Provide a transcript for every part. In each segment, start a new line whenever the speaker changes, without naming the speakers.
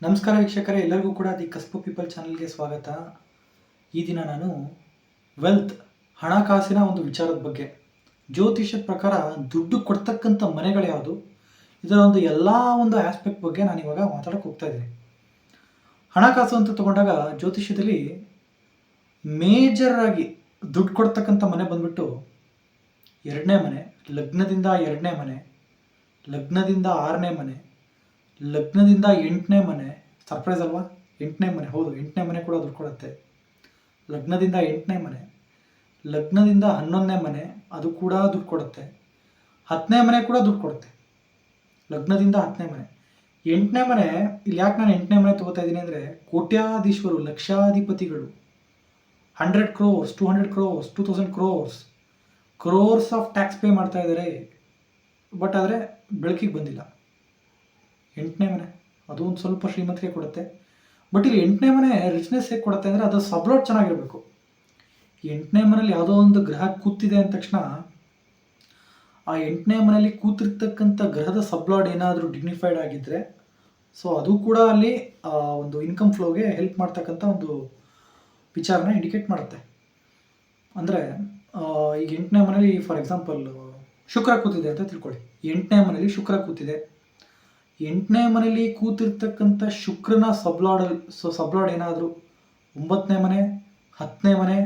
ನಮಸ್ಕಾರ ವೀಕ್ಷಕರೇ, ಎಲ್ಲರಿಗೂ ಕೂಡ ದಿ ಕಸ್ಬು ಪೀಪಲ್ ಚಾನಲ್ಗೆ ಸ್ವಾಗತ. ಈ ದಿನ ನಾನು ವೆಲ್ತ್ ಹಣಕಾಸಿನ ಒಂದು ವಿಚಾರದ ಬಗ್ಗೆ, ಜ್ಯೋತಿಷ್ಯದ ಪ್ರಕಾರ ದುಡ್ಡು ಕೊಡ್ತಕ್ಕಂಥ ಮನೆಗಳು ಯಾವುದು, ಇದರ ಒಂದು ಎಲ್ಲ ಒಂದು ಆಸ್ಪೆಕ್ಟ್ ಬಗ್ಗೆ ನಾನು ಇವಾಗ ಮಾತಾಡೋಕೆ ಹೋಗ್ತಾ ಇದ್ದೀನಿ. ಹಣಕಾಸು ಅಂತ ತಗೊಂಡಾಗ ಜ್ಯೋತಿಷ್ಯದಲ್ಲಿ ಮೇಜರ್ ಆಗಿ ದುಡ್ಡು ಕೊಡ್ತಕ್ಕಂಥ ಮನೆ ಬಂದ್ಬಿಟ್ಟು ಎರಡನೇ ಮನೆ, ಲಗ್ನದಿಂದ ಎರಡನೇ ಮನೆ, ಲಗ್ನದಿಂದ ಆರನೇ ಮನೆ, ಲಗ್ನದಿಂದ ಎಂಟನೇ ಮನೆ. ಸರ್ಪ್ರೈಸ್ ಅಲ್ವಾ? ಎಂಟನೇ ಮನೆ, ಹೌದು, ಎಂಟನೇ ಮನೆ ಕೂಡ ದುಡ್ಡು ಕೊಡುತ್ತೆ. ಲಗ್ನದಿಂದ ಎಂಟನೇ ಮನೆ, ಲಗ್ನದಿಂದ 11ನೇ ಮನೆ, ಅದು ಕೂಡ ದುಡ್ಡು ಕೊಡುತ್ತೆ. 10ನೇ ಮನೆ ಕೂಡ ದುಡ್ಡು ಕೊಡುತ್ತೆ. ಲಗ್ನದಿಂದ 10ನೇ ಮನೆ, 8ನೇ ಮನೆ. ಇಲ್ಲಿ ಯಾಕೆ ನಾನು 8ನೇ ಮನೆ ತಗೋತಾ ಇದ್ದೀನಿ ಅಂದರೆ, ಕೋಟ್ಯಾಧೀಶ್ವರು, ಲಕ್ಷಾಧಿಪತಿಗಳು, 100 crores, 200 crores, 2000 crores, crores of tax pay ಮಾಡ್ತಾ ಇದ್ದಾರೆ. ಬಟ್ ಆದರೆ ಬೆಳಕಿಗೆ ಬಂದಿಲ್ಲ. 8ನೇ ಮನೆ ಅದು ಒಂದು ಸ್ವಲ್ಪ ಶ್ರೀಮಂತಿಗೆ ಕೊಡುತ್ತೆ. ಬಟ್ ಇಲ್ಲಿ 8ನೇ ಮನೆ ರಿಚ್ನೆಸ್ ಹೇಗೆ ಕೊಡುತ್ತೆ ಅಂದರೆ, ಅದು ಸಬ್ಲಾಟ್ ಚೆನ್ನಾಗಿರಬೇಕು. 8ನೇ ಮನೇಲಿ ಯಾವುದೋ ಒಂದು ಗ್ರಹ ಕೂತಿದೆ ಅಂದ ತಕ್ಷಣ, ಆ 8ನೇ ಮನೆಯಲ್ಲಿ ಕೂತಿರ್ತಕ್ಕಂಥ ಗ್ರಹದ ಸಬ್ಲಾಡ್ ಏನಾದರೂ ಡಿಗ್ನಿಫೈಡ್ ಆಗಿದ್ದರೆ, ಸೊ ಅದು ಕೂಡ ಅಲ್ಲಿ ಒಂದು ಇನ್ಕಮ್ ಫ್ಲೋಗೆ ಹೆಲ್ಪ್ ಮಾಡ್ತಕ್ಕಂಥ ಒಂದು ವಿಚಾರನ ಇಂಡಿಕೇಟ್ ಮಾಡುತ್ತೆ. ಅಂದರೆ ಈಗ 8ನೇ ಮನೇಲಿ ಫಾರ್ ಎಕ್ಸಾಂಪಲ್ ಶುಕ್ರ ಕೂತಿದೆ ಅಂತ ತಿಳ್ಕೊಳ್ಳಿ. 8ನೇ ಮನೇಲಿ ಶುಕ್ರ ಕೂತಿದೆ. 8ನೇ ಮನೇಲಿ ಕೂತಿರ್ತಕ್ಕಂಥ ಶುಕ್ರನ ಸಬ್ಲಾಡ್ ಏನಾದರೂ 9ನೇ ಮನೆ, 10ನೇ ಮನೆ,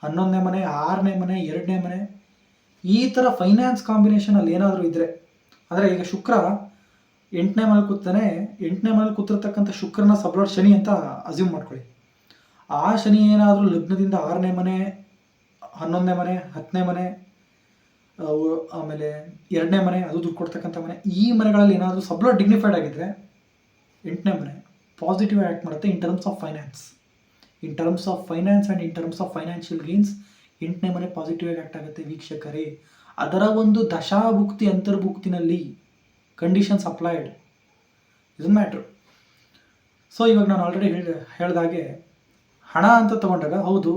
11ನೇ ಮನೆ, 6ನೇ ಮನೆ, 2ನೇ ಮನೆ, ಈ ಥರ ಫೈನಾನ್ಸ್ ಕಾಂಬಿನೇಷನಲ್ಲಿ ಏನಾದರೂ ಇದ್ದರೆ, ಅಂದರೆ ಈಗ ಶುಕ್ರ 8ನೇ ಮನೇಲಿ ಕೂತಾನೆ, 8ನೇ ಮನೇಲಿ ಕೂತಿರ್ತಕ್ಕಂಥ ಶುಕ್ರನ ಸಬ್ಲಾಡ್ ಶನಿ ಅಂತ ಅಸ್ಯೂಮ್ ಮಾಡ್ಕೊಳ್ಳಿ. ಆ ಶನಿ ಏನಾದರೂ ಲಗ್ನದಿಂದ 6ನೇ ಮನೆ, 11ನೇ ಮನೆ, 10ನೇ ಮನೆ, ಆಮೇಲೆ 2ನೇ ಮನೆ, ಅದು ದುಡ್ಡು ಕೊಡ್ತಕ್ಕಂಥ ಮನೆ, ಈ ಮನೆಗಳಲ್ಲಿ ಏನಾದರೂ ಸಬ್ಲಾಟ್ ಡಿಗ್ನಿಫೈಡ್ ಆಗಿದ್ದರೆ 8ನೇ ಮನೆ ಪಾಸಿಟಿವ್ ಆ್ಯಕ್ಟ್ ಮಾಡುತ್ತೆ in terms of finance. In terms of finance and in terms of financial gains 8ನೇ ಮನೆ ಪಾಸಿಟಿವ್ ಆಗಿ ಆ್ಯಕ್ಟ್ ಆಗುತ್ತೆ ವೀಕ್ಷಕರೇ. ಅದರ ಒಂದು ದಶಾಭುಕ್ತಿ ಅಂತರ್ಭುಕ್ತಿನಲ್ಲಿ ಕಂಡೀಷನ್ಸ್ ಅಪ್ಲೈಡ್, ಇದನ್ನು ಮ್ಯಾಟ್ರು. ಸೊ ಇವಾಗ ನಾನು ಆಲ್ರೆಡಿ ಹೇಳಿದಾಗೆ, ಹಣ ಅಂತ ತಗೊಂಡಾಗ ಹೌದು,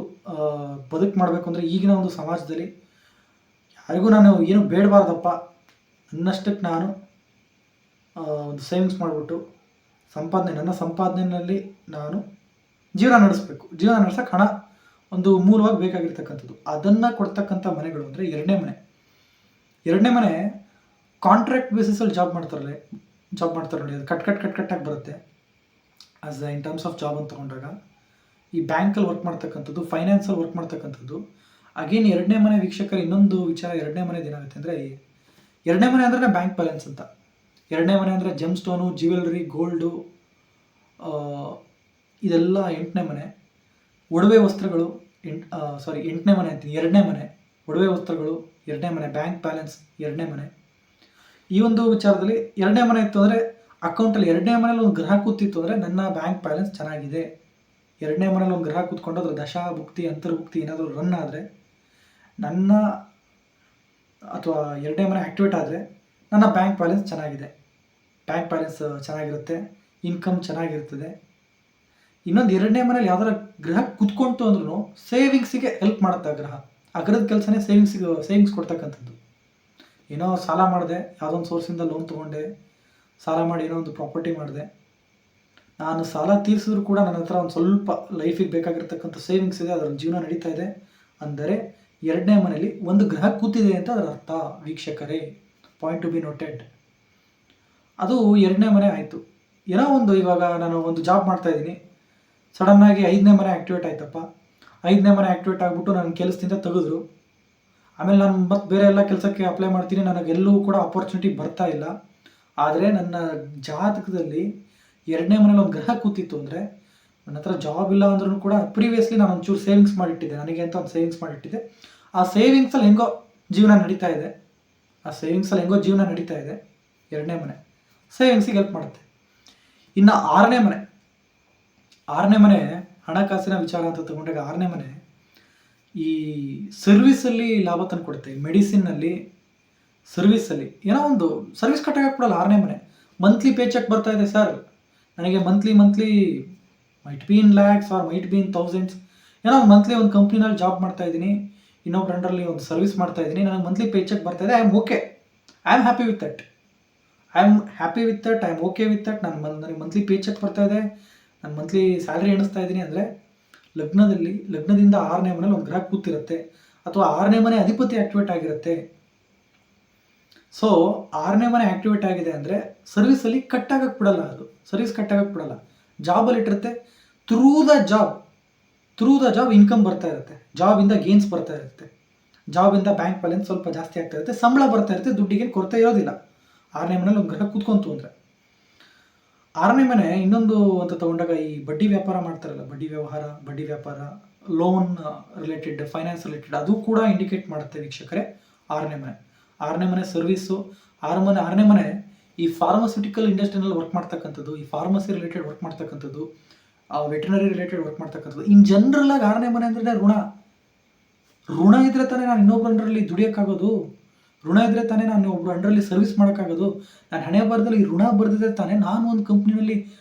ಬದುಕು ಮಾಡಬೇಕು ಅಂದರೆ ಈಗಿನ ಒಂದು ಸಮಾಜದಲ್ಲಿ ಯಾರಿಗೂ ನಾನು ಏನು ಬೇಡಬಾರ್ದಪ್ಪ, ನನ್ನಷ್ಟಕ್ಕೆ ನಾನು ಒಂದು ಸೇವಿಂಗ್ಸ್ ಮಾಡಿಬಿಟ್ಟು ನನ್ನ ಸಂಪಾದನೆಯಲ್ಲಿ ನಾನು ಜೀವನ ನಡೆಸಬೇಕು. ಜೀವನ ನಡೆಸೋಕ್ಕೆ ಹಣ ಒಂದು ಮೂಲವಾಗಿ ಬೇಕಾಗಿರ್ತಕ್ಕಂಥದ್ದು. ಅದನ್ನು ಕೊಡ್ತಕ್ಕಂಥ ಮನೆಗಳು ಅಂದರೆ 2ನೇ ಮನೆ. 2ನೇ ಮನೆ ಕಾಂಟ್ರಾಕ್ಟ್ ಬೇಸಿಸಲ್ಲಿ ಜಾಬ್ ಮಾಡ್ತಾರೆ ನೋಡಿ, ಅದು ಕಟ್ಟಾಗಿ ಬರುತ್ತೆ. As in terms of job ಅಂತ ತಗೊಂಡಾಗ ಈ ಬ್ಯಾಂಕಲ್ಲಿ ವರ್ಕ್ ಮಾಡ್ತಕ್ಕಂಥದ್ದು, ಫೈನಾನ್ಸಲ್ಲಿ ವರ್ಕ್ ಮಾಡ್ತಕ್ಕಂಥದ್ದು. ಅಗೇನ್ 2ನೇ ಮನೆ ವೀಕ್ಷಕರು, ಇನ್ನೊಂದು ವಿಚಾರ 2ನೇ ಮನೆದು ಏನಾಗುತ್ತೆ ಅಂದರೆ, 2ನೇ ಮನೆ ಅಂದರೆ ಬ್ಯಾಂಕ್ ಬ್ಯಾಲೆನ್ಸ್ ಅಂತ. 2ನೇ ಮನೆ ಅಂದರೆ ಜೆಮ್ ಸ್ಟೋನು, ಜ್ಯುವೆಲ್ರಿ, ಗೋಲ್ಡು, ಇದೆಲ್ಲ 8ನೇ ಮನೆ. ಒಡವೆ ವಸ್ತ್ರಗಳು 8ನೇ ಮನೆ ಅಂತೀನಿ, 2ನೇ ಮನೆ. ಒಡವೆ ವಸ್ತ್ರಗಳು 2ನೇ ಮನೆ, ಬ್ಯಾಂಕ್ ಬ್ಯಾಲೆನ್ಸ್ 2ನೇ ಮನೆ. ಈ ಒಂದು ವಿಚಾರದಲ್ಲಿ 2ನೇ ಮನೆ ಇತ್ತು ಅಂದರೆ ಅಕೌಂಟಲ್ಲಿ 2ನೇ ಮನೇಲಿ ಒಂದು ಗ್ರಹ ಕೂತಿತ್ತು ಅಂದರೆ ನನ್ನ ಬ್ಯಾಂಕ್ ಬ್ಯಾಲೆನ್ಸ್ ಚೆನ್ನಾಗಿದೆ. 2ನೇ ಮನೇಲಿ ಒಂದು ಗ್ರಹ ಕೂತ್ಕೊಂಡು ಅದ್ರ ದಶಾಭುಕ್ತಿ ಅಂತರ್ಭುಕ್ತಿ ಏನಾದರೂ ರನ್ ಆದರೆ, ನನ್ನ ಅಥವಾ 2ನೇ ಮನೆ ಆ್ಯಕ್ಟಿವೇಟ್ ಆದರೆ ನನ್ನ ಬ್ಯಾಂಕ್ ಬ್ಯಾಲೆನ್ಸ್ ಚೆನ್ನಾಗಿದೆ. ಬ್ಯಾಂಕ್ ಬ್ಯಾಲೆನ್ಸ್ ಚೆನ್ನಾಗಿರುತ್ತೆ, ಇನ್ಕಮ್ ಚೆನ್ನಾಗಿರ್ತದೆ. ಇನ್ನೊಂದು 2ನೇ ಮನೇಲಿ ಯಾವ್ದಾರ ಗ್ರಹ ಕೂತ್ಕೊಂತು ಅಂದ್ರೂ ಸೇವಿಂಗ್ಸಿಗೆ ಹೆಲ್ಪ್ ಮಾಡುತ್ತೆ ಆ ಗ್ರಹ. ಆ ಗ್ರಹದ ಕೆಲಸನೇ ಸೇವಿಂಗ್ಸ್ ಕೊಡ್ತಕ್ಕಂಥದ್ದು. ಏನೋ ಸಾಲ ಮಾಡಿದೆ, ಯಾವುದೊಂದು ಸೋರ್ಸಿಂದ ಲೋನ್ ತೊಗೊಂಡೆ, ಸಾಲ ಮಾಡಿ ಏನೋ ಒಂದು ಪ್ರಾಪರ್ಟಿ ಮಾಡಿದೆ, ನಾನು ಸಾಲ ತೀರಿಸಿದ್ರು ಕೂಡ ನನ್ನ ಹತ್ರ ಒಂದು ಸ್ವಲ್ಪ ಲೈಫಿಗೆ ಬೇಕಾಗಿರ್ತಕ್ಕಂಥ ಸೇವಿಂಗ್ಸ್ ಇದೆ, ಅದರ ಜೀವನ ನಡೀತಾ ಇದೆ ಅಂದರೆ 2ನೇ ಮನೇಲಿ ಒಂದು ಗ್ರಹ ಕೂತಿದೆ ಅಂತ ಅದರ ಅರ್ಥ ವೀಕ್ಷಕರೇ. Point to be noted. ಅದು 2ನೇ ಮನೆ ಆಯಿತು. ಏನೋ ಒಂದು, ಇವಾಗ ನಾನು ಒಂದು ಜಾಬ್ ಮಾಡ್ತಾಯಿದ್ದೀನಿ, ಸಡನ್ನಾಗಿ 5ನೇ ಮನೆ ಆ್ಯಕ್ಟಿವೇಟ್ ಆಯ್ತಪ್ಪ. 5ನೇ ಮನೆ ಆ್ಯಕ್ಟಿವೇಟ್ ಆಗಿಬಿಟ್ಟು ನನ್ನ ಕೆಲಸದಿಂದ ತೆಗೆದ್ರು. ಆಮೇಲೆ ನಾನು ಮತ್ತೆ ಬೇರೆ ಎಲ್ಲ ಕೆಲಸಕ್ಕೆ ಅಪ್ಲೈ ಮಾಡ್ತೀನಿ, ನನಗೆಲ್ಲೂ ಕೂಡ ಅಪರ್ಚುನಿಟಿ ಬರ್ತಾ ಇಲ್ಲ. ಆದರೆ ನನ್ನ ಜಾತಕದಲ್ಲಿ 2ನೇ ಮನೇಲಿ ಒಂದು ಗ್ರಹ ಕೂತಿತ್ತು ಅಂದರೆ, ನನ್ನ ಹತ್ರ ಜಾಬ್ ಇಲ್ಲ ಅಂದ್ರೂ ಕೂಡ ಪ್ರೀವಿಯಸ್ಲಿ ನಾನು ಒಂಚೂರು ಸೇವಿಂಗ್ಸ್ ಮಾಡಿಟ್ಟಿದ್ದೆ, ನನಗೆ ಅಂತ ಒಂದು ಸೇವಿಂಗ್ಸ್ ಮಾಡಿಟ್ಟಿದ್ದೆ. ಆ ಸೇವಿಂಗ್ಸಲ್ಲಿ ಹೆಂಗೋ ಜೀವನ ನಡೀತಾ ಇದೆ. 2ನೇ ಮನೆ ಸೇವಿಂಗ್ಸಿಗೆ ಹೆಲ್ಪ್ ಮಾಡುತ್ತೆ. ಇನ್ನು 6ನೇ ಮನೆ ಹಣಕಾಸಿನ ವಿಚಾರ ಅಂತ ತಗೊಂಡಾಗ 6ನೇ ಮನೆ ಈ ಸರ್ವಿಸಲ್ಲಿ ಲಾಭ ತಂದು ಕೊಡುತ್ತೆ. ಮೆಡಿಸಿನ್ನಲ್ಲಿ, ಸರ್ವಿಸಲ್ಲಿ ಏನೋ ಒಂದು ಸರ್ವಿಸ್ ಕಟ್ಟಾಗಿ ಕೊಡಲ್ಲ 6ನೇ ಮನೆ. ಮಂತ್ಲಿ ಪೇ ಚೆಕ್ ಬರ್ತಾ ಇದೆ ಸರ್, ನನಗೆ monthly might be in lakhs or might be in thousands, ಏನೋ ಒಂದು ಮಂತ್ಲಿ ಒಂದು ಕಂಪ್ನಿನಲ್ಲಿ ಜಾಬ್ ಮಾಡ್ತಾ ಇದ್ದೀನಿ, ಇನ್ನೊಬ್ಬರ ಅಂಡರಲ್ಲಿ ಒಂದು ಸರ್ವಿಸ್ ಮಾಡ್ತಾ ಇದ್ದೀನಿ, ನನಗೆ ಮಂತ್ಲಿ ಪೇ ಚೆಕ್ ಬರ್ತಾ ಇದೆ, I am okay, I am happy with that. I am happy with that, I am okay with that. ನನಗೆ ಮಂತ್ಲಿ ಪೇ ಚೆಕ್ ಬರ್ತಾ ಇದೆ, ನಾನು ಮಂತ್ಲಿ ಸ್ಯಾಲ್ರಿ ಎಣಿಸ್ತಾ ಇದ್ದೀನಿ ಅಂದರೆ ಲಗ್ನದಿಂದ 6ನೇ ಮನೇಲಿ ಒಂದು ಗ್ರಹ ಕೂತಿರುತ್ತೆ, ಅಥವಾ 6ನೇ ಮನೆ ಅಧಿಪತಿ ಆಕ್ಟಿವೇಟ್ ಆಗಿರುತ್ತೆ. ಸೊ 6ನೇ ಮನೆ ಆಕ್ಟಿವೇಟ್ ಆಗಿದೆ ಅಂದರೆ ಸರ್ವಿಸಲ್ಲಿ ಕಟ್ ಆಗಕ್ಕೆ ಬಿಡಲ್ಲ, ಅದು ಸರ್ವಿಸ್ ಕಟ್ ಆಗಕ್ಕೆ ಬಿಡಲ್ಲ. ಜಾಬಲ್ಲಿ ಇಟ್ಟಿರುತ್ತೆ, ಥ್ರೂ ದ ಜಾಬ್ ಇನ್ಕಮ್ ಬರ್ತಾ ಇರುತ್ತೆ, ಜಾಬಿಂದ ಗೇನ್ಸ್ ಬರ್ತಾ ಇರುತ್ತೆ, ಜಾಬಿಂದ ಬ್ಯಾಂಕ್ ಬ್ಯಾಲೆನ್ಸ್ ಸ್ವಲ್ಪ ಜಾಸ್ತಿ ಆಗ್ತಾ ಇರುತ್ತೆ, ಸಂಬಳ ಬರ್ತಾ ಇರುತ್ತೆ, ದುಡ್ಡಿಗೆ ಕೊರತೆ ಇರೋದಿಲ್ಲ. 6ನೇ ಮನೇಲಿ ಒಂದು ಗ್ರಹ ಕೂತ್ಕೊಂತು ಅಂದರೆ. 6ನೇ ಮನೆ ಇನ್ನೊಂದು ಅಂತ ತಗೊಂಡಾಗ ಈ ಬಡ್ಡಿ ವ್ಯಾಪಾರ ಮಾಡ್ತಾರಲ್ಲ, ಬಡ್ಡಿ ವ್ಯಾಪಾರ, ಲೋನ್ ರಿಲೇಟೆಡ್, ಫೈನಾನ್ಸ್ ರಿಲೇಟೆಡ್, ಅದು ಕೂಡ ಇಂಡಿಕೇಟ್ ಮಾಡುತ್ತೆ ವೀಕ್ಷಕರೇ 6ನೇ ಮನೆ ಸರ್ವಿಸು. 6ನೇ ಮನೆ ಈ ಫಾರ್ಮಸ್ಯೂಟಿಕಲ್ ಇಂಡಸ್ಟ್ರಿನಲ್ಲಿ ವರ್ಕ್ ಮಾಡ್ತಕ್ಕಂಥದ್ದು, ಈ ಫಾರ್ಮಸಿ ರಿಲೇಟೆಡ್ ವರ್ಕ್ ಮಾಡ್ತಕ್ಕಂಥದ್ದು, ವೆಟರ್ನರಿ ರಿಲೇಟೆಡ್ ವರ್ಕ್ ಮಾಡ್ತಕ್ಕಂಥದ್ದು. ಇನ್ ಜನರಲ್ ಆಗಿ 6ನೇ ಮನೆ ಅಂದ್ರೆ ಋಣ ಇದ್ರೆ ತಾನೇ ನಾನು ಇನ್ನೊಬ್ಬರ ಅಂಡರಲ್ಲಿ ದುಡಿಯೋಕ್ಕಾಗೋದು, ಋಣ ಇದ್ರೆ ತಾನೇ ನಾನು ಒಬ್ಬರು ಅಂಡರಲ್ಲಿ ಸರ್ವಿಸ್ ಮಾಡೋಕ್ಕಾಗೋದು, ನಾನು ಹಣೆ ಬರದಲ್ಲಿ ಋಣ ಬರೆದಿದ್ರೆ ತಾನೇ ನಾನು ಒಂದು ಕಂಪ್ನಿನಲ್ಲಿ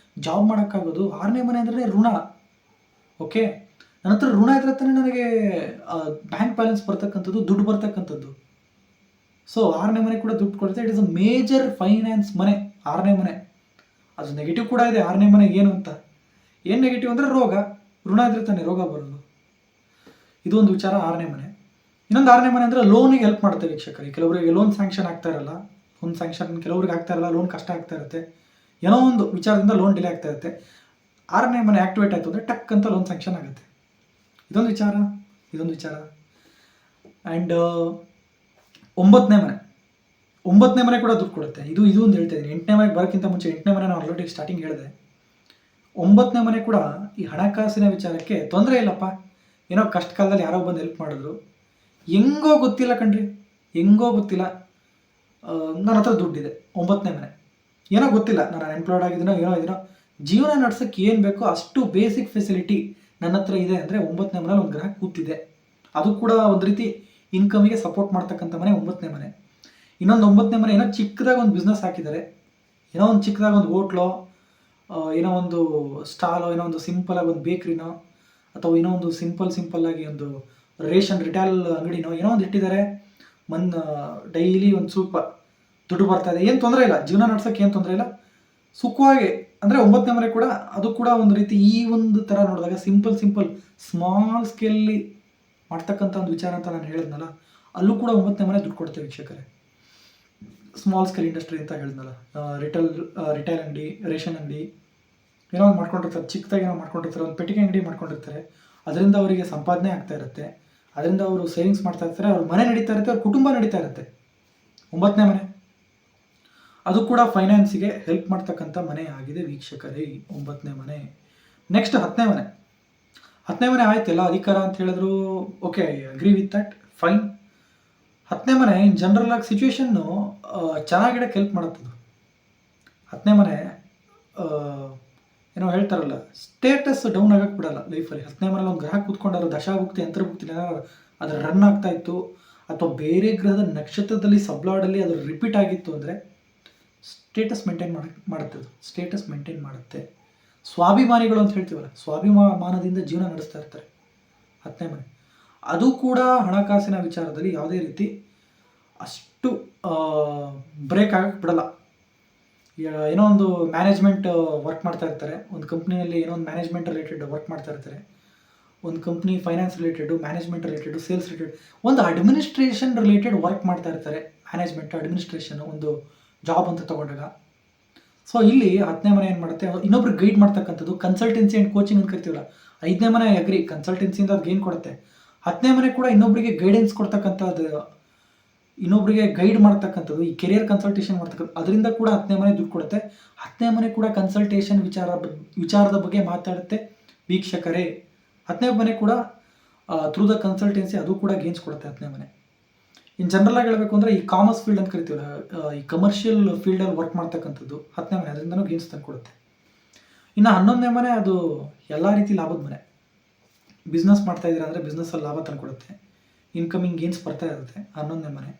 ಜಾಬ್ ಮಾಡೋಕ್ಕಾಗೋದು. 6ನೇ ಮನೆ ಅಂದ್ರೆ ಋಣ. ಓಕೆ, ನನ್ನ ಹತ್ರ ಋಣ ಇದ್ರೆ ತಾನೇ ನನಗೆ ಬ್ಯಾಂಕ್ ಬ್ಯಾಲೆನ್ಸ್ ಬರ್ತಕ್ಕಂಥದ್ದು, ದುಡ್ಡು ಬರ್ತಕ್ಕಂಥದ್ದು. ಸೊ 6ನೇ ಮನೆ ಕೂಡ ದುಡ್ಡು ಕೊಡುತ್ತೆ. It is a major finance ಮನೆ 6ನೇ ಮನೆ. ಅದು ನೆಗೆಟಿವ್ ಕೂಡ ಇದೆ 6ನೇ ಮನೆಗೆ. ಏನು ಅಂತ, ಏನು ನೆಗೆಟಿವ್ ಅಂದರೆ ರೋಗ, ಋಣ ಇದ್ರೆ ತಾನೇ ರೋಗ ಬರೋದು. ಇದೊಂದು ವಿಚಾರ 6ನೇ ಮನೆ. ಇನ್ನೊಂದು 6ನೇ ಮನೆ ಅಂದರೆ ಲೋನಿಗೆ ಹೆಲ್ಪ್ ಮಾಡುತ್ತೆ ವೀಕ್ಷಕರಿಗೆ. ಕೆಲವರಿಗೆ ಲೋನ್ ಸ್ಯಾಂಕ್ಷನ್ ಆಗ್ತಾ ಇರಲ್ಲ, ಕೆಲವ್ರಿಗೆ ಆಗ್ತಾ ಇರಲ್ಲ, ಲೋನ್ ಕಷ್ಟ ಆಗ್ತಾ ಇರುತ್ತೆ, ಏನೋ ಒಂದು ವಿಚಾರದಿಂದ ಲೋನ್ ಡಿಲೇ ಆಗ್ತಾ ಇರುತ್ತೆ. 6ನೇ ಮನೆ ಆಕ್ಟಿವೇಟ್ ಆಯಿತು ಅಂದರೆ ಟಕ್ ಅಂತ ಲೋನ್ ಸ್ಯಾಂಕ್ಷನ್ ಆಗುತ್ತೆ. ಇದೊಂದು ವಿಚಾರ. ಆ್ಯಂಡ್ 9ನೇ ಮನೆ ಕೂಡ ದುಡ್ಡು ಕೊಡುತ್ತೆ. ಇದು ಒಂದು ಹೇಳ್ತಾ ಇದ್ದೀನಿ. 8ನೇ ಮನೆಗೆ ಬರೋಕ್ಕಿಂತ ಮುಂಚೆ 8ನೇ ಮನೆ ನಾನು ಆಲ್ರೆಡಿ ಸ್ಟಾರ್ಟಿಂಗ್ ಹೇಳಿದೆ. 9ನೇ ಮನೆ ಕೂಡ ಈ ಹಣಕಾಸಿನ ವಿಚಾರಕ್ಕೆ ತೊಂದರೆ ಇಲ್ಲಪ್ಪ, ಏನೋ ಕಷ್ಟ ಕಾಲದಲ್ಲಿ ಯಾರೋ ಬಂದು ಹೆಲ್ಪ್ ಮಾಡಿದ್ರು, ಹೆಂಗೋ ಗೊತ್ತಿಲ್ಲ, ನನ್ನ ಹತ್ರ ದುಡ್ಡಿದೆ. 9ನೇ ಮನೆ ಏನೋ ಗೊತ್ತಿಲ್ಲ, ನಾನು ಅನ್ಎಂಪ್ಲಾಯ್ಡ್ ಆಗಿದ್ದೀನೋ ಏನೋ ಜೀವನ ನಡ್ಸೋಕ್ಕೆ ಏನು ಬೇಕೋ ಅಷ್ಟು ಬೇಸಿಕ್ ಫೆಸಿಲಿಟಿ ನನ್ನ ಹತ್ರ ಇದೆ ಅಂದರೆ 9ನೇ ಮನೇಲಿ ಒಂದು ಗ್ರಹ ಕೂತಿದೆ. ಅದು ಕೂಡ ಒಂದು ರೀತಿ ಇನ್ಕಮಿಗೆ ಸಪೋರ್ಟ್ ಮಾಡ್ತಕ್ಕಂಥ ಮನೆ 9ನೇ ಮನೆ. ಇನ್ನೊಂದು 9ನೇ ಮನೆ ಏನೋ ಚಿಕ್ಕದಾಗಿ ಒಂದು ಬಿಸ್ನೆಸ್ ಹಾಕಿದ್ದಾರೆ, ಏನೋ ಒಂದು ಚಿಕ್ಕದಾಗಿ ಒಂದು ಹೋಟ್ಲೋ, ಏನೋ ಒಂದು ಸ್ಟಾಲೋ, ಏನೋ ಒಂದು ಸಿಂಪಲಾಗಿ ಒಂದು ಬೇಕ್ರಿನೋ, ಅಥವಾ ಏನೋ ಒಂದು ಸಿಂಪಲ್ ಆಗಿ ಒಂದು ರಿಟೇಲ್ ಅಂಗಡಿನೋ ಏನೋ ಒಂದು ಇಟ್ಟಿದ್ದಾರೆ. ಡೈಲಿ ಒಂದು ಸ್ವಲ್ಪ ದುಡ್ಡು ಬರ್ತಾ ಇದೆ, ಏನು ತೊಂದರೆ ಇಲ್ಲ, ಜೀವನ ನಡ್ಸೋಕ್ಕೆ ಏನು ತೊಂದರೆ ಇಲ್ಲ, ಸುಖವಾಗಿ. ಅಂದರೆ 9ನೇ ಮನೆ ಕೂಡ ಅದು ಕೂಡ ಒಂದು ರೀತಿ ಈ ಒಂದು ಥರ ನೋಡಿದಾಗ ಸಿಂಪಲ್ ಸ್ಮಾಲ್ ಸ್ಕೇಲಲ್ಲಿ ಮಾಡ್ತಕ್ಕಂಥ ಒಂದು ವಿಚಾರ ಅಂತ ನಾನು ಹೇಳಿದ್ನಲ್ಲ, ಅಲ್ಲೂ ಕೂಡ 9ನೇ ಮನೆ ದುಡ್ಡು ಕೊಡ್ತೇವೆ ವೀಕ್ಷಕರೇ. ಸ್ಮಾಲ್ ಸ್ಕೇಲ್ ಇಂಡಸ್ಟ್ರಿ ಅಂತ ಹೇಳಿದ್ನಲ್ಲ, ರಿಟೇಲ್ ಅಂಗಡಿ, ರೇಷನ್ ಅಂಗಡಿ ಏನೋ ಒಂದು ಮಾಡ್ಕೊಂಡಿರ್ತಾರೆ, ಚಿಕ್ಕದಾಗಿ ಏನೋ ಮಾಡ್ಕೊಂಡಿರ್ತಾರೆ, ಒಂದು ಪೆಟ್ಟಿಗೆ ಅಂಗಡಿ ಮಾಡ್ಕೊಂಡಿರ್ತಾರೆ. ಅದರಿಂದ ಅವರಿಗೆ ಸಂಪಾದನೆ ಆಗ್ತಾ ಇರುತ್ತೆ, ಅದರಿಂದ ಅವರು ಸೇವಿಂಗ್ಸ್ ಮಾಡ್ತಾ ಇರ್ತಾರೆ, ಅವ್ರ ಮನೆ ನಡೀತಾ ಇರುತ್ತೆ, ಅವ್ರ ಕುಟುಂಬ ನಡೀತಾ ಇರುತ್ತೆ. 9ನೇ ಮನೆ ಅದು ಕೂಡ ಫೈನಾನ್ಸಿಗೆ ಹೆಲ್ಪ್ ಮಾಡ್ತಕ್ಕಂಥ ಮನೆ ಆಗಿದೆ ವೀಕ್ಷಕರೇ 9ನೇ ಮನೆ. ನೆಕ್ಸ್ಟ್ 10ನೇ ಮನೆ. 10ನೇ ಮನೆ ಆಯ್ತು, ಎಲ್ಲ ಅಧಿಕಾರ ಅಂತ ಹೇಳಿದ್ರು, okay, I agree with that, fine. 10ನೇ ಮನೆ ಇನ್ ಜನರಲ್ ಆಗಿ ಸಿಚುವೇಶನ್ನು ಚೆನ್ನಾಗಿಡಕ್ಕೆ ಹೆಲ್ಪ್ ಮಾಡುತ್ತದು. 10ನೇ ಮನೆ ಏನೋ ಹೇಳ್ತಾರಲ್ಲ, ಸ್ಟೇಟಸ್ ಡೌನ್ ಆಗಕ್ಕೆ ಬಿಡಲ್ಲ ಲೈಫಲ್ಲಿ. 10ನೇ ಮನೇಲಿ ಒಂದು ಗ್ರಹ ಕೂತ್ಕೊಂಡಾರು, ದಶಾಭುಕ್ತಿ ಅಂತರ್ಭುಕ್ತಿ ಅದರ ರನ್ ಆಗ್ತಾ ಇತ್ತು, ಅಥವಾ ಬೇರೆ ಗ್ರಹದ ನಕ್ಷತ್ರದಲ್ಲಿ ಸಬ್ಲಾಡಲ್ಲಿ ಅದು ರಿಪೀಟ್ ಆಗಿತ್ತು ಅಂದರೆ ಸ್ಟೇಟಸ್ ಮೇಂಟೈನ್ ಮಾಡುತ್ತೆ. ಸ್ವಾಭಿಮಾನಿಗಳು ಅಂತ ಹೇಳ್ತೀವಲ್ಲ, ಸ್ವಾಭಿಮಾನದಿಂದ ಜೀವನ ನಡೆಸ್ತಾ ಇರ್ತಾರೆ 10ನೇ ಮನೆ. ಅದು ಕೂಡ ಹಣಕಾಸಿನ ವಿಚಾರದಲ್ಲಿ ಯಾವುದೇ ರೀತಿ ಅಷ್ಟು ಬ್ರೇಕ್ ಆಗಕ್ಕೆ ಬಿಡಲ್ಲ. ಏನೋ ಒಂದು ಮ್ಯಾನೇಜ್ಮೆಂಟ್ ವರ್ಕ್ ಮಾಡ್ತಾ ಇರ್ತಾರೆ, ಒಂದು ಕಂಪ್ನಿಯಲ್ಲಿ ಏನೋ ಒಂದು ಮ್ಯಾನೇಜ್ಮೆಂಟ್ ರಿಲೇಟೆಡ್ ವರ್ಕ್ ಮಾಡ್ತಾ ಇರ್ತಾರೆ, ಒಂದು company finance related, management related, sales related, ಒಂದು ಅಡ್ಮಿನಿಸ್ಟ್ರೇಷನ್ ರಿಲೇಟೆಡ್ ವರ್ಕ್ ಮಾಡ್ತಾ ಇರ್ತಾರೆ. ಅಡ್ಮಿನಿಸ್ಟ್ರೇಷನ್ ಒಂದು ಜಾಬ್ ಅಂತ ತಗೊಂಡಾಗ. ಸೊ ಇಲ್ಲಿ 10ನೇ ಮನೆ ಏನು ಮಾಡುತ್ತೆ, ಇನ್ನೊಬ್ರು ಗೈಡ್ ಮಾಡ್ತಕ್ಕಂಥದ್ದು, ಕನ್ಸಲ್ಟೆನ್ಸಿ ಆ್ಯಂಡ್ ಕೋಚಿಂಗ್ ಅಂತ ಕರಿತೀವಲ್ಲ. 5ನೇ ಮನೆ ಅಗ್ರಿ, ಕನ್ಸಲ್ಟೆನ್ಸಿಯಿಂದ ಅದು ಗೇನ್ ಕೊಡುತ್ತೆ. 10ನೇ ಮನೆ ಕೂಡ ಇನ್ನೊಬ್ಬರಿಗೆ ಗೈಡೆನ್ಸ್ ಕೊಡ್ತಕ್ಕಂಥದ್ದು, ಇನ್ನೊಬ್ಬರಿಗೆ ಗೈಡ್ ಮಾಡ್ತಕ್ಕಂಥದ್ದು, ಈ ಕೆರಿಯರ್ ಕನ್ಸಲ್ಟೇಷನ್ ಮಾಡ್ತಕ್ಕಂಥ, ಅದರಿಂದ ಕೂಡ 10ನೇ ಮನೆ ದುಡ್ಡು ಕೊಡುತ್ತೆ. 10ನೇ ಮನೆ ಕೂಡ ಕನ್ಸಲ್ಟೇಷನ್ ವಿಚಾರದ ಬಗ್ಗೆ ಮಾತಾಡುತ್ತೆ ವೀಕ್ಷಕರೇ. 10ನೇ ಮನೆ ಕೂಡ ಥ್ರೂ ದ ಕನ್ಸಲ್ಟೆನ್ಸಿ ಅದು ಕೂಡ ಗೇನ್ಸ್ ಕೊಡುತ್ತೆ 10ನೇ ಮನೆ. ಇನ್ನು ಜನರಲ್ ಆಗಿ ಹೇಳಬೇಕು ಅಂದರೆ ಈ ಕಾಮರ್ಸ್ ಫೀಲ್ಡ್ ಅಂತ ಕರಿತೀವಲ್ಲ, ಈ ಕಮರ್ಷಿಯಲ್ ಫೀಲ್ಡಲ್ಲಿ ವರ್ಕ್ ಮಾಡ್ತಕ್ಕಂಥದ್ದು 10ನೇ ಮನೆ, ಅದರಿಂದನೂ ಗೇನ್ಸ್ ತಂದು ಕೊಡುತ್ತೆ. ಇನ್ನು 11ನೇ ಮನೆ ಅದು ಎಲ್ಲ ರೀತಿ ಲಾಭದ ಮನೆ. ಬಿಸ್ನೆಸ್ ಮಾಡ್ತಾ ಇದ್ದೀರಾ ಅಂದರೆ ಬಿಸ್ನೆಸ್ಸಲ್ಲಿ ಲಾಭ ತಂದು ಕೊಡುತ್ತೆ, ಇನ್ಕಮಿಂಗ್ ಗೇನ್ಸ್ ಬರ್ತಾ ಇರುತ್ತೆ 11ನೇ ಮನೆ.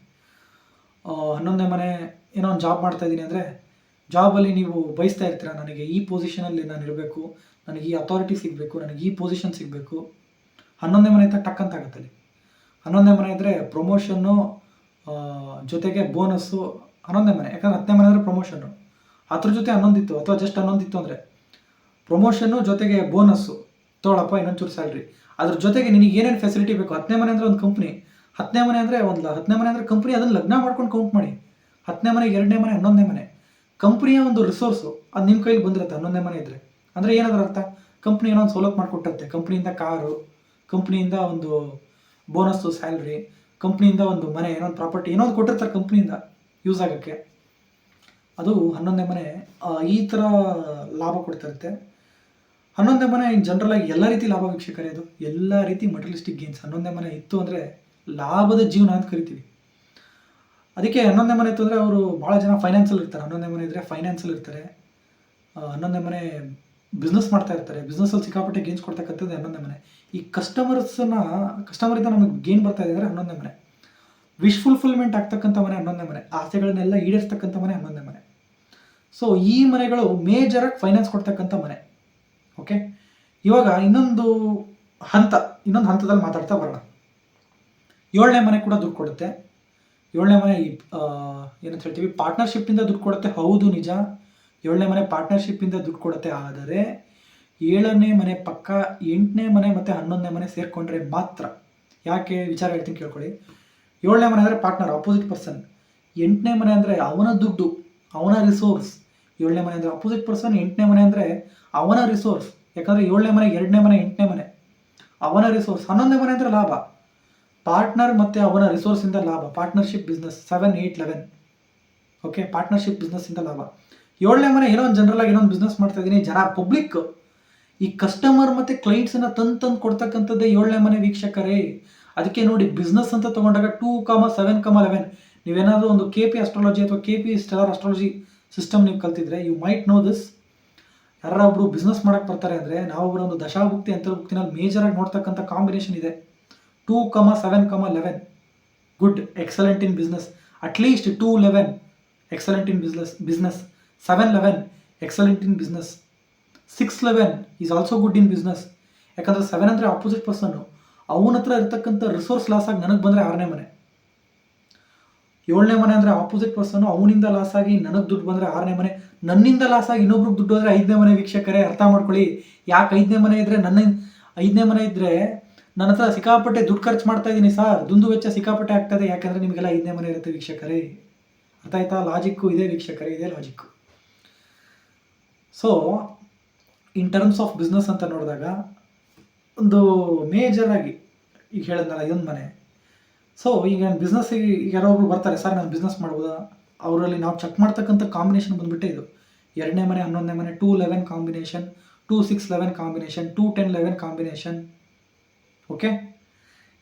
11ನೇ ಮನೆ ಏನೋ ಒಂದು ಜಾಬ್ ಮಾಡ್ತಾ ಇದ್ದೀನಿ ಅಂದರೆ, ಜಾಬಲ್ಲಿ ನೀವು ಬಯಸ್ತಾ ಇರ್ತೀರ, ನನಗೆ ಈ ಪೊಸಿಷನಲ್ಲಿ ನಾನು ಇರಬೇಕು, ನನಗೆ ಈ ಅಥಾರಿಟಿ ಸಿಗಬೇಕು, ನನಗೆ ಈ ಪೊಸಿಷನ್ ಸಿಗಬೇಕು. 11ನೇ ಮನೆ ಅಂತ ಟಕ್ ಆಗುತ್ತೆ ಅಲ್ಲಿ. 11ನೇ ಮನೆ ಇದ್ದರೆ ಪ್ರಮೋಷನ್ನು ಜೊತೆಗೆ ಬೋನಸ್ಸು 11ನೇ ಮನೆ. ಯಾಕಂದ್ರೆ 10ನೇ ಮನೆ ಅಂದರೆ ಪ್ರಮೋಷನ್ನು, ಅದ್ರ ಜೊತೆ 11 ಇತ್ತು ಅಥವಾ ಜಸ್ಟ್ 11 ಇತ್ತು ಅಂದರೆ ಪ್ರಮೋಷನ್ನು ಜೊತೆಗೆ ಬೋನಸ್ಸು ತೊಗೊಳಪ್ಪ ಇನ್ನೊಂಚೂರು ಸ್ಯಾಲ್ರಿ. ಅದ್ರ ಜೊತೆಗೆ ನಿನಗೆ ಏನೇನು ಫೆಸಿಲಿಟಿ ಬೇಕು. 10ನೇ ಮನೆ ಅಂದರೆ ಒಂದು ಕಂಪ್ನಿ, 10ನೇ ಮನೆ ಅಂದರೆ 10ನೇ ಮನೆ ಅಂದರೆ ಕಂಪ್ನಿ, ಅದನ್ನು ಲಗ್ನ ಮಾಡ್ಕೊಂಡು ಕೌಂಟ್ ಮಾಡಿ. 10ನೇ ಮನೆ, 2ನೇ ಮನೆ, 11ನೇ ಮನೆ ಕಂಪ್ನಿಯ ಒಂದು ರಿಸೋರ್ಸು. ಅದು ನಿಮ್ಮ ಕೈಲಿ ಬಂದಿರುತ್ತೆ 11ನೇ ಮನೆ ಇದ್ದರೆ. ಅಂದರೆ ಏನಾದ್ರ ಅರ್ಥ, ಕಂಪ್ನಿ ಏನೋ ಒಂದು ಸವಲತ್ತು ಮಾಡಿಕೊಟ್ಟಿರುತ್ತೆ. ಕಂಪ್ನಿಯಿಂದ ಕಾರು, ಕಂಪ್ನಿಯಿಂದ ಒಂದು ಬೋನಸ್ಸು ಸ್ಯಾಲ್ರಿ, ಕಂಪ್ನಿಯಿಂದ ಒಂದು ಮನೆ, ಏನೋ ಒಂದು ಪ್ರಾಪರ್ಟಿ, ಏನೋ ಒಂದು ಕೊಟ್ಟಿರ್ತಾರೆ ಕಂಪ್ನಿಯಿಂದ ಯೂಸ್ ಆಗೋಕ್ಕೆ. ಅದು 11ನೇ ಮನೆ ಈ ಥರ ಲಾಭ ಕೊಡ್ತಿರುತ್ತೆ. 11ನೇ ಮನೆ ಇನ್ ಜನರಲಾಗಿ ಎಲ್ಲ ರೀತಿ ಲಾಭ ವೀಕ್ಷಕರೇ, ಅದು ಎಲ್ಲ ರೀತಿ ಮಟೀರಿಯಲಿಸ್ಟಿಕ್ ಗೇನ್ಸ್ 11ನೇ ಮನೆ ಇತ್ತು ಅಂದರೆ ಲಾಭದ ಜೀವನ ಅಂತ ಕರಿತೀವಿ. ಅದಕ್ಕೆ 11ನೇ ಮನೆ ಇತ್ತು ಅಂದರೆ ಅವರು ಭಾಳ ಜನ ಫೈನಾನ್ಸಲ್ಲಿ ಇರ್ತಾರೆ. 11ನೇ ಮನೆ ಇದ್ದರೆ ಫೈನಾನ್ಸಲ್ಲಿ ಇರ್ತಾರೆ. 11ನೇ ಮನೆ ಬಿಸ್ನೆಸ್ ಮಾಡ್ತಾ ಇರ್ತಾರೆ. ಬಿಸ್ನೆಸ್ಸಲ್ಲಿ ಸಿಕ್ಕಾಪಟ್ಟೆ ಗೇನ್ಸ್ ಕೊಡ್ತಕ್ಕಂಥದ್ದು 11ನೇ ಮನೆ. ಈ ಕಸ್ಟಮರಿಂದ ನಮಗೆ ಗೇನ್ ಬರ್ತಾ ಇದೆ ಅಂದರೆ 11ನೇ ಮನೆ. ವಿಶ್ ಫುಲ್ಫಿಲ್ಮೆಂಟ್ ಆಗ್ತಕ್ಕಂಥ ಮನೆ 11ನೇ ಮನೆ. ಆಸೆಗಳನ್ನೆಲ್ಲ ಈಡೇರಿಸ್ತಕ್ಕಂಥ ಮನೆ 11ನೇ ಮನೆ. ಸೊ ಈ ಮನೆಗಳು ಮೇಜರಾಗಿ ಫೈನಾನ್ಸ್ ಕೊಡ್ತಕ್ಕಂಥ ಮನೆ. ಓಕೆ, ಇವಾಗ ಇನ್ನೊಂದು ಹಂತದಲ್ಲಿ ಮಾತಾಡ್ತಾ ಬರೋಣ. 7ನೇ ಮನೆ ಕೂಡ ದುಡ್ಡು ಕೊಡುತ್ತೆ. 7ನೇ ಮನೆ ಏನಂತ ಹೇಳ್ತೀವಿ, ಪಾರ್ಟ್ನರ್ಶಿಪ್ಪಿಂದ ದುಡ್ಡು ಕೊಡುತ್ತೆ. ಹೌದು, ನಿಜ, 7ನೇ ಮನೆ ಪಾರ್ಟ್ನರ್ಶಿಪ್ಪಿಂದ ದುಡ್ಡು ಕೊಡುತ್ತೆ. ಆದರೆ 7ನೇ ಮನೆ ಪಕ್ಕ 8ನೇ ಮನೆ ಮತ್ತು 11ನೇ ಮನೆ ಸೇರಿಕೊಂಡ್ರೆ ಮಾತ್ರ. ಯಾಕೆ ವಿಚಾರ ಹೇಳ್ತೀನಿ ಕೇಳ್ಕೊಳ್ಳಿ. 7ನೇ ಮನೆ ಅಂದರೆ ಪಾರ್ಟ್ನರ್, ಆಪೋಸಿಟ್ ಪರ್ಸನ್. 8ನೇ ಮನೆ ಅಂದರೆ ಅವನ ದುಡ್ಡು, ಅವನ ರಿಸೋರ್ಸ್. 7ನೇ ಮನೆ ಅಂದರೆ ಆಪೋಸಿಟ್ ಪರ್ಸನ್, 8ನೇ ಮನೆ ಅಂದರೆ ಅವನ ರಿಸೋರ್ಸ್. ಯಾಕಂದರೆ 7ನೇ ಮನೆ, 2ನೇ ಮನೆ, 8ನೇ ಮನೆ ಅವನ ರಿಸೋರ್ಸ್. 11ನೇ ಮನೆ ಅಂದರೆ ಲಾಭ, ಪಾರ್ಟ್ನರ್ ಮತ್ತು ಅವನ ರಿಸೋರ್ಸಿಂದ ಲಾಭ. Partnership business 7, 8, 11. ಓಕೆ, ಪಾರ್ಟ್ನರ್ಶಿಪ್ ಬಿಸ್ನೆಸ್ಸಿಂದ ಲಾಭ. 7ನೇ ಮನೆ ಏನೋ ಒಂದು ಜನರಲಾಗಿ ಏನೋ ಒಂದು ಬಿಸ್ನೆಸ್ ಮಾಡ್ತಾ ಇದ್ದೀನಿ, ಜನ ಪಬ್ಲಿಕ್ ಈ ಕಸ್ಟಮರ್ ಮತ್ತು ಕ್ಲೈಂಟ್ಸನ್ನು ತಂದು ಕೊಡ್ತಕ್ಕಂಥದ್ದೇ 7ನೇ ಮನೆ ವೀಕ್ಷಕರೇ. ಅದಕ್ಕೆ ನೋಡಿ, ಬಿಸ್ನೆಸ್ ಅಂತ ತೊಗೊಂಡಾಗ 2,7,11 ನೀವೇನಾದರೂ ಒಂದು KP ಅಸ್ಟ್ರಾಲಜಿ ಅಥವಾ KP ಸ್ಟಾರ್ ಅಸ್ಟ್ರಾಲಜಿ ಸಿಸ್ಟಮ್ ನೀವು ಕಲ್ತಿದ್ರೆ ಯು ಮೈಟ್ ನೋ ದಿಸ್. ಯಾರೊಬ್ಬರು ಬಿಸ್ನೆಸ್ ಮಾಡೋಕ್ಕೆ ಬರ್ತಾರೆ ಅಂದರೆ ನಾವೊಬ್ಬರು ಒಂದು ದಶಾಭುಕ್ತಿ ಅಂತರ್ಭುಕ್ತಿನಲ್ಲಿ ಮೇಜರಾಗಿ ನೋಡ್ತಕ್ಕಂಥ ಕಾಂಬಿನೇಷನ್ ಇದೆ. 2,7,11 good, excellent in business. At least 2,11 excellent in business. 7,11 excellent in business. 6,11 is also good in business. ಯಾಕಂದರೆ 7 ಅಂದರೆ ಆಪೋಸಿಟ್ ಪರ್ಸನ್ನು, ಅವನ ಹತ್ರ ಇರ್ತಕ್ಕಂಥ ರಿಸೋರ್ಸ್ ಲಾಸ್ ಆಗಿ ನನಗೆ ಬಂದರೆ 6ನೇ ಮನೆ. 7ನೇ ಮನೆ ಅಂದರೆ ಆಪೋಸಿಟ್ ಪರ್ಸನ್ನು, ಅವನಿಂದ ಲಾಸ್ ಆಗಿ ನನಗೆ ದುಡ್ಡು ಬಂದರೆ 6ನೇ ಮನೆ. ನನ್ನಿಂದ ಲಾಸ್ ಆಗಿ ಇನ್ನೊಬ್ರಿಗೆ ದುಡ್ಡು ಅಂದರೆ 5ನೇ ಮನೆ ವೀಕ್ಷಕರೇ. ಅರ್ಥ ಮಾಡ್ಕೊಳ್ಳಿ. ಯಾಕೆ 5ನೇ ಮನೆ ಇದ್ದರೆ, 5ನೇ ಮನೆ ಇದ್ದರೆ ನನ್ನ ಹತ್ರ ಸಿಕ್ಕಾಪಟ್ಟೆ ದುಡ್ಡು ಖರ್ಚು ಮಾಡ್ತಾ ಇದ್ದೀನಿ ಸರ್, ದುಂದು ವೆಚ್ಚ ಸಿಕ್ಕಾಪಟ್ಟೆ ಆಗ್ತದೆ. ಯಾಕೆಂದರೆ ನಿಮಗೆಲ್ಲ 5ನೇ ಮನೆ ಇರುತ್ತೆ ವೀಕ್ಷಕರೇ. ಅರ್ಥ ಆಯ್ತಾ? ಲಾಜಿಕ್ಕು ಇದೆ ವೀಕ್ಷಕರೇ, ಇದೇ logic. So in terms of business ಅಂತ ನೋಡಿದಾಗ ಒಂದು ಮೇಜರಾಗಿ ಈಗ ಹೇಳಿದ್ನಲ್ಲ ಇದೊಂದು ಮನೆ. ಸೊ ಈಗ ಬಿಸ್ನೆಸ್ಸಿಗೆ ಯಾರೊಬ್ರು ಬರ್ತಾರೆ, ಸರ್ ನಾನು ಬಿಸ್ನೆಸ್ ಮಾಡ್ಬೋದಾ? ಅವರಲ್ಲಿ ನಾವು ಚೆಕ್ ಮಾಡ್ತಕ್ಕಂಥ ಕಾಂಬಿನೇಷನ್ ಬಂದುಬಿಟ್ಟೆ ಇದು. 2ನೇ ಮನೆ 11ನೇ ಮನೆ, 2-11 ಕಾಂಬಿನೇಷನ್, 2-6-11 ಕಾಂಬಿನೇಷನ್, 2-10-11 ಕಾಂಬಿನೇಷನ್. ಓಕೆ,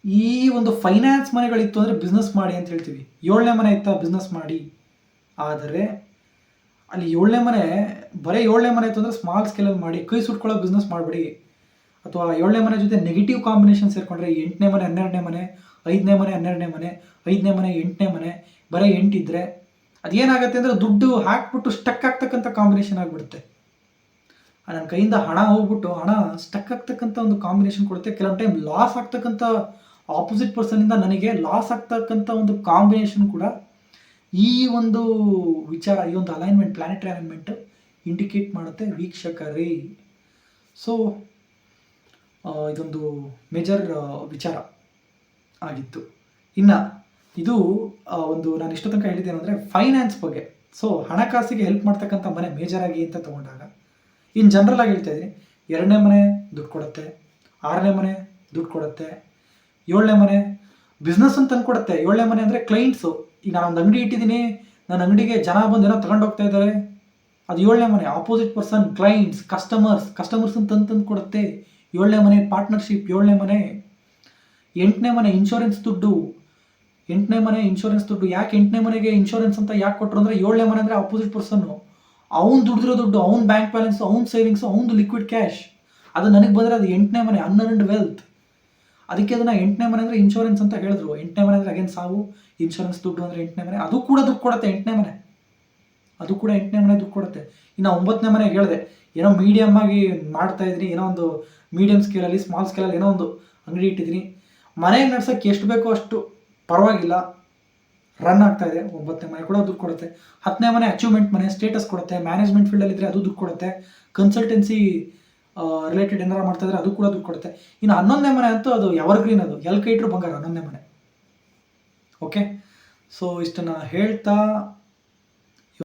ಈ ಒಂದು ಫೈನಾನ್ಸ್ ಮನೆಗಳಿತ್ತು ಅಂದರೆ ಬಿಸ್ನೆಸ್ ಮಾಡಿ ಅಂತ ಹೇಳ್ತೀವಿ. 7ನೇ ಮನೆ ಇತ್ತಾ ಬಿಸ್ನೆಸ್ ಮಾಡಿ. ಆದರೆ ಅಲ್ಲಿ 7ನೇ ಮನೆ, ಬರೀ 7ನೇ ಮನೆ ಇತ್ತು ಅಂದರೆ ಸ್ಮಾಲ್ ಸ್ಕೇಲಲ್ಲಿ ಮಾಡಿ, ಕೈ ಸುಟ್ಕೊಳ್ಳೋ ಬಿಸ್ನೆಸ್ ಮಾಡಬೇಡಿ. ಅಥವಾ 7ನೇ ಮನೆ ಜೊತೆ ನೆಗೆಟಿವ್ ಕಾಂಬಿನೇಷನ್ ಸೇರಿಕೊಂಡ್ರೆ 8ನೇ ಮನೆ 12ನೇ ಮನೆ, 5ನೇ ಮನೆ 12ನೇ ಮನೆ, 5ನೇ ಮನೆ 8ನೇ ಮನೆ, ಬರೀ 8 ಇದ್ದರೆ ಅದೇನಾಗುತ್ತೆ ಅಂದರೆ ದುಡ್ಡು ಹಾಕ್ಬಿಟ್ಟು ಸ್ಟಕ್ ಆಗ್ತಕ್ಕಂಥ ಕಾಂಬಿನೇಷನ್ ಆಗಿಬಿಡುತ್ತೆ. ನನ್ನ ಕೈಯಿಂದ ಹಣ ಹೋಗ್ಬಿಟ್ಟು ಹಣ ಸ್ಟಕ್ ಆಗ್ತಕ್ಕಂಥ ಒಂದು ಕಾಂಬಿನೇಷನ್ ಕೊಡುತ್ತೆ. ಕೆಲವೊಂದು ಟೈಮ್ ಲಾಸ್ ಆಗ್ತಕ್ಕಂಥ, ಆಪೋಸಿಟ್ ಪರ್ಸನ್ನಿಂದ ನನಗೆ ಲಾಸ್ ಆಗ್ತಕ್ಕಂಥ ಒಂದು ಕಾಂಬಿನೇಷನ್ ಕೂಡ ಈ ಒಂದು ವಿಚಾರ, ಈ ಒಂದು ಅಲೈನ್ಮೆಂಟ್, ಪ್ಲಾನೆಟರಿ ಅಲೈನ್ಮೆಂಟ್ ಇಂಡಿಕೇಟ್ ಮಾಡುತ್ತೆ ವೀಕ್ಷಕರೇ. ಸೊ ಇದೊಂದು ಮೇಜರ್ ವಿಚಾರ ಆಗಿತ್ತು. ಇನ್ನು ಇದು ಒಂದು ನಾನು ಇಷ್ಟು ತನಕ ಹೇಳಿದ್ದೇನೆ ಅಂದರೆ ಫೈನಾನ್ಸ್ ಬಗ್ಗೆ. ಸೊ ಹಣಕಾಸಿಗೆ ಹೆಲ್ಪ್ ಮಾಡ್ತಕ್ಕಂಥ ಮನೆ ಮೇಜರಾಗಿ ಅಂತ ತೊಗೊಂಡಾಗ ಇನ್ನು ಜನರಲ್ ಆಗಿ ಹೇಳ್ತಾ ಇದ್ದೀನಿ, 2ನೇ ಮನೆ ದುಡ್ಡು ಕೊಡುತ್ತೆ, 6ನೇ ಮನೆ ದುಡ್ಡು ಕೊಡುತ್ತೆ, 7ನೇ ಮನೆ ಬಿಸ್ನೆಸ್ ಅಂತ ತಂದುಕೊಡುತ್ತೆ. 7ನೇ ಮನೆ ಅಂದರೆ ಕ್ಲೈಂಟ್ಸು. ಈಗ ನಾನು ಒಂದು ಅಂಗಡಿ ಇಟ್ಟಿದ್ದೀನಿ, ನನ್ನ ಅಂಗಡಿಗೆ ಜನ ಬಂದು ಏನೋ ತಗೊಂಡು ಹೋಗ್ತಾ ಇದ್ದಾರೆ, ಅದು 7ನೇ ಮನೆ. ಆಪೋಸಿಟ್ ಪರ್ಸನ್, ಕ್ಲೈಂಟ್ಸ್, ಕಸ್ಟಮರ್ಸ್ ಅಂತ ತಂದು ಕೊಡುತ್ತೆ 7ನೇ ಮನೆ. ಪಾರ್ಟ್ನರ್ಶಿಪ್ 7ನೇ ಮನೆ. 8ನೇ ಮನೆ ಇನ್ಶೂರೆನ್ಸ್ ದುಡ್ಡು. 8ನೇ ಮನೆ ಇನ್ಶೂರೆನ್ಸ್ ದುಡ್ಡು. ಯಾಕೆ 8ನೇ ಮನೆಗೆ ಇನ್ಶೂರೆನ್ಸ್ ಅಂತ ಯಾಕೆ ಕೊಟ್ಟರು ಅಂದರೆ 7ನೇ ಮನೆ ಅಂದರೆ ಆಪೋಸಿಟ್ ಪರ್ಸನ್ನು, ಅವ್ನು ದುಡಿದಿರೋ ದುಡ್ಡು, ಅವ್ನ ಬ್ಯಾಂಕ್ ಬ್ಯಾಲೆನ್ಸು, ಅವ್ನ ಸೇವಿಂಗ್ಸು, ಅವ್ನು ಲಿಕ್ವಿಡ್ ಕ್ಯಾಶ್, ಅದು ನನಗೆ ಬಂದರೆ ಅದು 8ನೇ ಮನೆ, ಅನ್ಅರ್ನ್ಡ್ ವೆಲ್ತ್. ಅದಕ್ಕೆ ಅದನ್ನು 8ನೇ ಮನೆ ಅಂದರೆ ಇನ್ಶೂರೆನ್ಸ್ ಅಂತ ಹೇಳಿದ್ರು. 8ನೇ ಮನೆ ಅಂದರೆ ಅಗೇನ್ ಸಾವು, ಇನ್ಶೂರೆನ್ಸ್ ದುಡ್ಡು ಅಂದರೆ 8ನೇ ಮನೆ. ಅದು ಕೂಡ ದುಡ್ಡು ಕೊಡುತ್ತೆ 8ನೇ ಮನೆ, ಅದು ಕೂಡ 8ನೇ ಮನೆ ದುಡ್ಡು ಕೊಡುತ್ತೆ. ಇನ್ನು 9ನೇ ಮನೆಗೆ ಹೇಳಿದೆ, ಏನೋ ಮೀಡಿಯಮ್ ಆಗಿ ಮಾಡ್ತಾ ಇದ್ದೀನಿ, ಏನೋ ಒಂದು ಮೀಡಿಯಮ್ ಸ್ಕೇಲಲ್ಲಿ, ಸ್ಮಾಲ್ ಸ್ಕೇಲಲ್ಲಿ ಏನೋ ಒಂದು ಅಂಗಡಿ ಇಟ್ಟಿದ್ದೀನಿ, ಮನೆ ನಡೆಸೋಕ್ಕೆ ಎಷ್ಟು ಬೇಕೋ ಅಷ್ಟು ಪರವಾಗಿಲ್ಲ, ರನ್ ಆಗ್ತಾ ಇದೆ. 9ನೇ ಮನೆ ಕೂಡ ದುಡ್ಡು ಕೊಡುತ್ತೆ. 10ನೇ ಮನೆ ಅಚೀವ್ಮೆಂಟ್ ಮನೆ, ಸ್ಟೇಟಸ್ ಕೊಡುತ್ತೆ. ಮ್ಯಾನೇಜ್ಮೆಂಟ್ ಫೀಲ್ಡಲ್ಲಿ ಇದ್ದರೆ ಅದು ದುಡ್ಡು ಕೊಡುತ್ತೆ. ಕನ್ಸಲ್ಟೆನ್ಸಿ ರಿಲೇಟೆಡ್ ಏನಾರ ಮಾಡ್ತಾ ಇದ್ರೆ ಅದು ಕೂಡ ದುಡ್ಡು ಕೊಡುತ್ತೆ. ಇನ್ನು 11ನೇ ಮನೆ ಅಂತೂ ಅದು ಎವರ್ಗ್ರೀನ್, ಅದು ಎಲ್ ಕೈ ಇಟ್ರೂ ಬಂಗಾರ 11ನೇ ಮನೆ. ಓಕೆ, ಸೊ ಇಷ್ಟನ್ನು ಹೇಳ್ತಾ